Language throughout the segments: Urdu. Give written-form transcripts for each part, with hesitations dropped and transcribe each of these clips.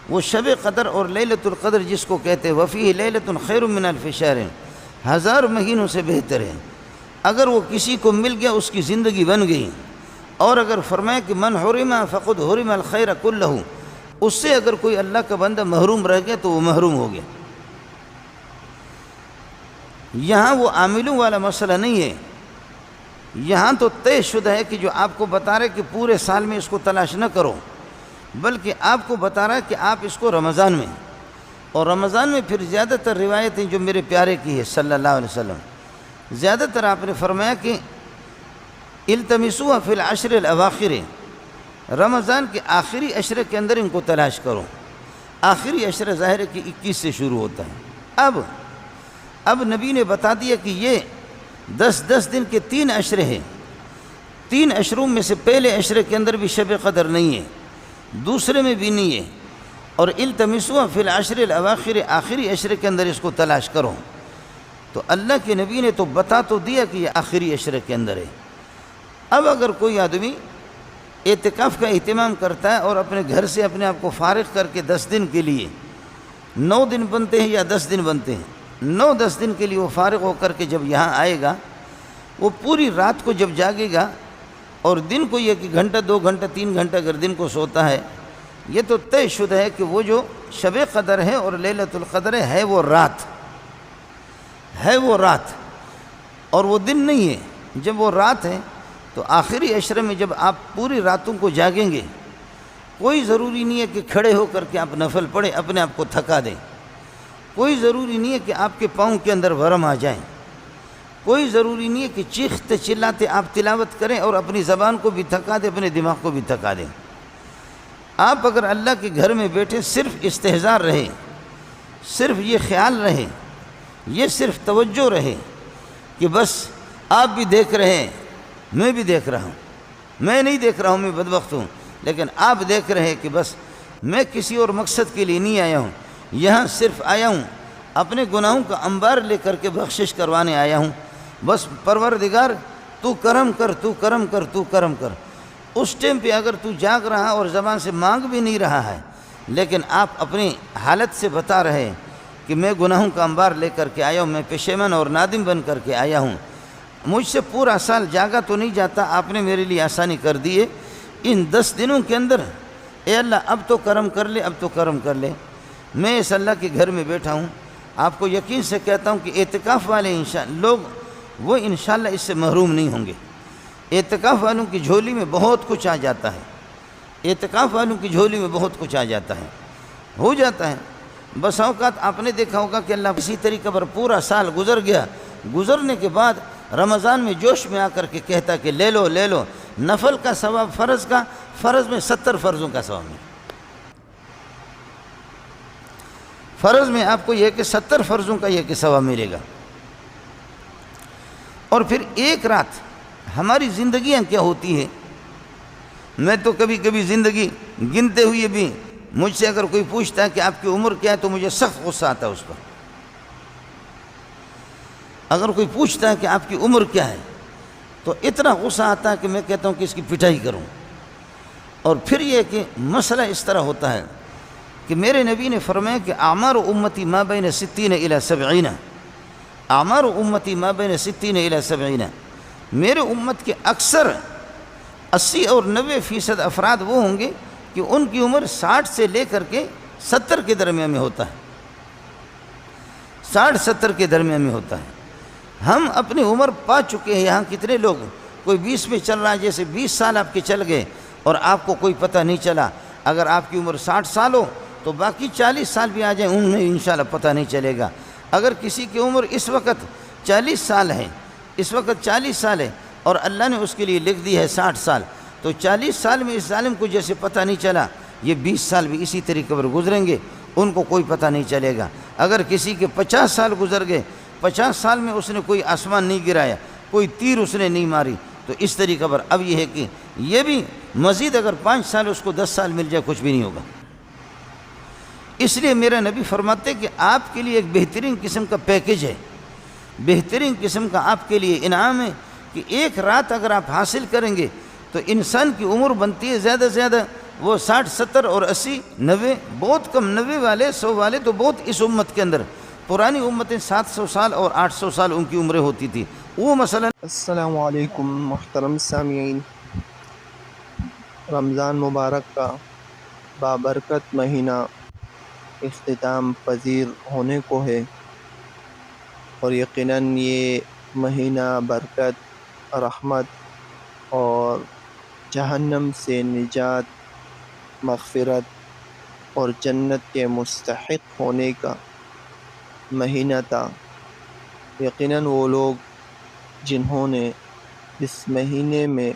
وہ شب قدر اور لیلۃ القدر جس کو کہتے ہیں وفیہ لیلۃ خیر من الف شہر، 1000 مہینوں سے بہتر ہے۔ اگر وہ کسی کو مل گیا اس کی زندگی بن گئی۔ اور اگر فرمائے کہ من حرم فقد حرم الخیر کلہ، اس سے اگر کوئی اللہ کا بندہ محروم رہ گیا تو وہ محروم ہو گیا۔ یہاں وہ عاملوں والا مسئلہ نہیں ہے، یہاں تو طے شدہ ہے کہ جو آپ کو بتا رہے کہ پورے سال میں اس کو تلاش نہ کرو، بلکہ آپ کو بتا رہا ہے کہ آپ اس کو رمضان میں، اور رمضان میں پھر زیادہ تر روایتیں جو میرے پیارے کی ہے صلی اللہ علیہ وسلم، زیادہ تر آپ نے فرمایا کہ التمسوها فی العشر الاواخر، رمضان کے آخری عشرے کے اندر ان کو تلاش کرو۔ آخری عشرہ ظاہر ہے کہ 21 سے شروع ہوتا ہے۔ اب نبی نے بتا دیا کہ یہ 10 دن کے 3 عشرے ہیں، 3 عشروں میں سے پہلے عشرے کے اندر بھی شب قدر نہیں ہے، دوسرے میں بھی نہیں ہے، اور التمسوها فی العشر الاواخر، آخری عشرے کے اندر اس کو تلاش کرو۔ تو اللہ کے نبی نے تو بتا تو دیا کہ یہ آخری عشرے کے اندر ہے۔ اب اگر کوئی آدمی اعتکاف کا اہتمام کرتا ہے اور اپنے گھر سے اپنے آپ کو فارغ کر کے 10 دن کے لیے، 9 دن بنتے ہیں یا 10 دن بنتے ہیں، 9-10 دن کے لیے وہ فارغ ہو کر کے جب یہاں آئے گا، وہ پوری رات کو جب جاگے گا، اور دن کو یہ کہ گھنٹہ 2 گھنٹہ 3 گھنٹہ اگر دن کو سوتا ہے، یہ تو طے شدہ ہے کہ وہ جو شب قدر ہے اور لیلۃ القدر ہے وہ رات ہے، وہ رات اور وہ دن نہیں ہے۔ جب وہ رات ہے تو آخری عشرے میں جب آپ پوری راتوں کو جاگیں گے، کوئی ضروری نہیں ہے کہ کھڑے ہو کر کے آپ نفل پڑھیں اپنے آپ کو تھکا دیں، کوئی ضروری نہیں ہے کہ آپ کے پاؤں کے اندر ورم آ جائیں، کوئی ضروری نہیں ہے کہ چیختے چلاتے آپ تلاوت کریں اور اپنی زبان کو بھی تھکا دیں، اپنے دماغ کو بھی تھکا دیں۔ آپ اگر اللہ کے گھر میں بیٹھے صرف استحضار رہے، صرف یہ خیال رہے، یہ صرف توجہ رہے کہ بس آپ بھی دیکھ رہے ہیں، میں بھی دیکھ رہا ہوں، میں نہیں دیکھ رہا ہوں، میں بدبخت ہوں، لیکن آپ دیکھ رہے ہیں کہ بس میں کسی اور مقصد کے لیے نہیں آیا ہوں، یہاں صرف آیا ہوں اپنے گناہوں کا انبار لے کر کے بخشش کروانے آیا ہوں، بس پروردگار تو کرم کر، تو کرم کر، تو کرم کر۔ اس ٹائم پہ اگر تو جاگ رہا اور زبان سے مانگ بھی نہیں رہا ہے، لیکن آپ اپنی حالت سے بتا رہے ہیں کہ میں گناہوں کا انبار لے کر کے آیا ہوں، میں پشیمان اور نادم بن کر کے آیا ہوں، مجھ سے پورا سال جاگا تو نہیں جاتا، آپ نے میرے لیے آسانی کر دی ہے، ان 10 دنوں کے اندر اے اللہ اب تو کرم کر لے، اب تو کرم کر لے۔ میں اس اللہ کے گھر میں بیٹھا ہوں، آپ کو یقین سے کہتا ہوں کہ اعتکاف والے لوگ وہ انشاءاللہ اس سے محروم نہیں ہوں گے۔ اعتکاف والوں کی جھولی میں بہت کچھ آ جاتا ہے، اعتکاف والوں کی جھولی میں بہت کچھ آ جاتا ہے، ہو جاتا ہے۔ بس اوقات آپ نے دیکھا ہوگا کہ اللہ کسی طریقے پر پورا سال گزر گیا، گزرنے کے بعد رمضان میں جوش میں آ کر کے کہتا کہ لے لو لے لو، نفل کا ثواب فرض کا، فرض میں 70 فرضوں کا ثواب ہے، فرض میں آپ کو یہ کہ 70 فرضوں کا یہ کہ ثواب ملے گا۔ اور پھر ایک رات ہماری زندگیاں کیا ہوتی ہے، میں تو کبھی کبھی زندگی گنتے ہوئے بھی مجھ سے اگر کوئی پوچھتا ہے کہ آپ کی عمر کیا ہے تو مجھے سخت غصہ آتا ہے اس پر۔ اگر کوئی پوچھتا ہے کہ آپ کی عمر کیا ہے تو اتنا غصہ آتا ہے کہ میں کہتا ہوں کہ اس کی پٹائی کروں۔ اور پھر یہ کہ مسئلہ اس طرح ہوتا ہے کہ میرے نبی نے فرمایا کہ اعمار امتی ما بین 60 الی 70، اعمار امتی ما بین 60 الی 70، میرے امت کے اکثر 80 اور 90% افراد وہ ہوں گے کہ ان کی عمر 60 سے لے کر کے 70 کے درمیان میں ہوتا ہے، 60-70 کے درمیان میں ہوتا ہے۔ ہم اپنی عمر پا چکے ہیں، یہاں کتنے لوگ، کوئی 20 میں چل رہا ہے، جیسے 20 سال آپ کے چل گئے اور آپ کو کوئی پتہ نہیں چلا۔ اگر آپ کی عمر 60 سال ہو تو باقی 40 سال بھی آ جائیں، ان میں انشاءاللہ پتہ نہیں چلے گا۔ اگر کسی کی عمر اس وقت 40 سال ہے، اس وقت 40 سال ہے اور اللہ نے اس کے لیے لکھ دی ہے 60 سال، تو 40 سال میں اس ظالم کو جیسے پتہ نہیں چلا، یہ 20 سال بھی اسی طریقے پر گزریں گے، ان کو کوئی پتہ نہیں چلے گا۔ اگر کسی کے 50 سال گزر گئے، 50 سال میں اس نے کوئی آسمان نہیں گرایا، کوئی تیر اس نے نہیں ماری، تو اس طریقے پر اب یہ ہے کہ یہ بھی مزید اگر 5 سال اس کو 10 سال مل جائے کچھ بھی نہیں ہوگا۔ اس لیے میرا نبی فرماتے کہ آپ کے لیے ایک بہترین قسم کا پیکیج ہے، بہترین قسم کا آپ کے لیے انعام ہے کہ ایک رات اگر آپ حاصل کریں گے تو انسان کی عمر بنتی ہے زیادہ سے زیادہ وہ 60 70 اور 80 90 بہت کم، 90 والے 100 والے تو بہت اس امت کے اندر. پرانی امتیں 700 سال اور 800 سال ان کی عمریں ہوتی تھی. وہ مثلا السلام علیکم محترم سامعین، رمضان مبارک کا بابرکت مہینہ اختتام پذیر ہونے کو ہے، اور یقیناً یہ مہینہ برکت، رحمت اور جہنم سے نجات، مغفرت اور جنت کے مستحق ہونے کا مہینہ تھا. یقیناً وہ لوگ جنہوں نے اس مہینے میں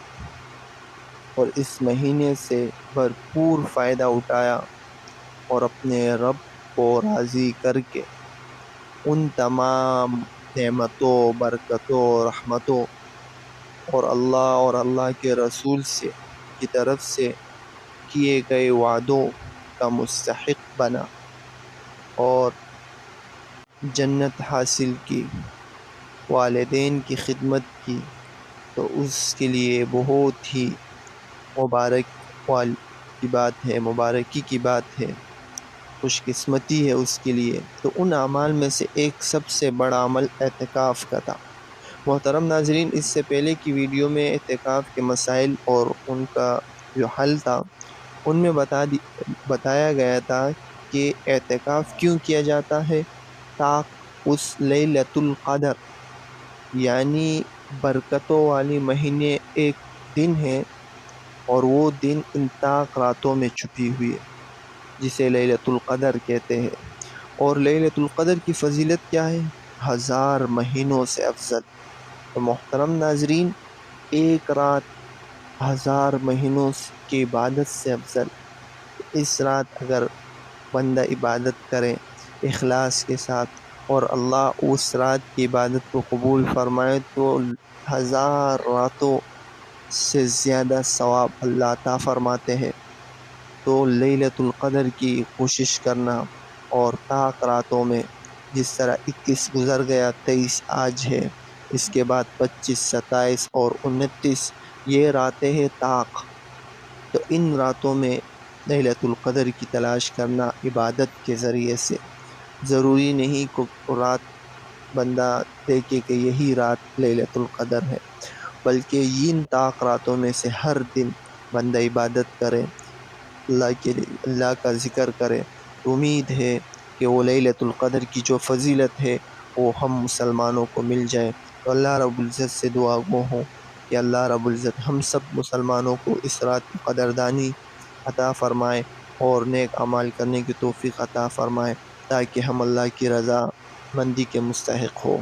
اور اس مہینے سے بھرپور فائدہ اٹھایا اور اپنے رب کو راضی کر کے ان تمام نعمتوں، برکتوں، رحمتوں اور اللہ کے رسول کی طرف سے کیے گئے وعدوں کا مستحق بنا اور جنت حاصل کی، والدین کی خدمت کی، تو اس کے لیے بہت ہی مبارکی کی بات ہے، خوش قسمتی ہے اس کے لیے. تو ان اعمال میں سے ایک سب سے بڑا عمل اعتکاف کا تھا. محترم ناظرین، اس سے پہلے کی ویڈیو میں اعتکاف کے مسائل اور ان کا جو حل تھا ان میں بتایا گیا تھا کہ اعتکاف کیوں کیا جاتا ہے، تاکہ اس لیلۃ القدر یعنی برکتوں والی مہینے ایک دن ہے اور وہ دن ان طاق راتوں میں چھپی ہوئی ہے جسے لیلۃ القدر کہتے ہیں. اور لیلۃ القدر کی فضیلت کیا ہے؟ 1000 مہینوں سے افضل. تو محترم ناظرین، ایک رات 1000 مہینوں کی عبادت سے افضل. اس رات اگر بندہ عبادت کرے اخلاص کے ساتھ اور اللہ اس رات کی عبادت کو قبول فرمائے تو 1000 راتوں سے زیادہ ثواب اللہ عطا فرماتے ہیں. تو لیلۃ القدر کی کوشش کرنا، اور طاق راتوں میں جس طرح 21 گزر گیا، 23 آج ہے، اس کے بعد 25 27 اور 29 یہ راتیں ہیں طاق. تو ان راتوں میں لیلۃ القدر کی تلاش کرنا عبادت کے ذریعے سے. ضروری نہیں کہ رات بندہ دیکھے کہ یہی رات لیلۃ القدر ہے، بلکہ ان طاق راتوں میں سے ہر دن بندہ عبادت کرے، اللہ کا ذکر کرے. امید ہے کہ وہ لیلۃ القدر کی جو فضیلت ہے وہ ہم مسلمانوں کو مل جائے. تو اللہ رب العزت سے دعا گو ہوں کہ اللہ رب العزت ہم سب مسلمانوں کو اس رات کی قدردانی عطا فرمائے اور نیک اعمال کرنے کی توفیق عطا فرمائے، تاکہ ہم اللہ کی رضا مندی کے مستحق ہو.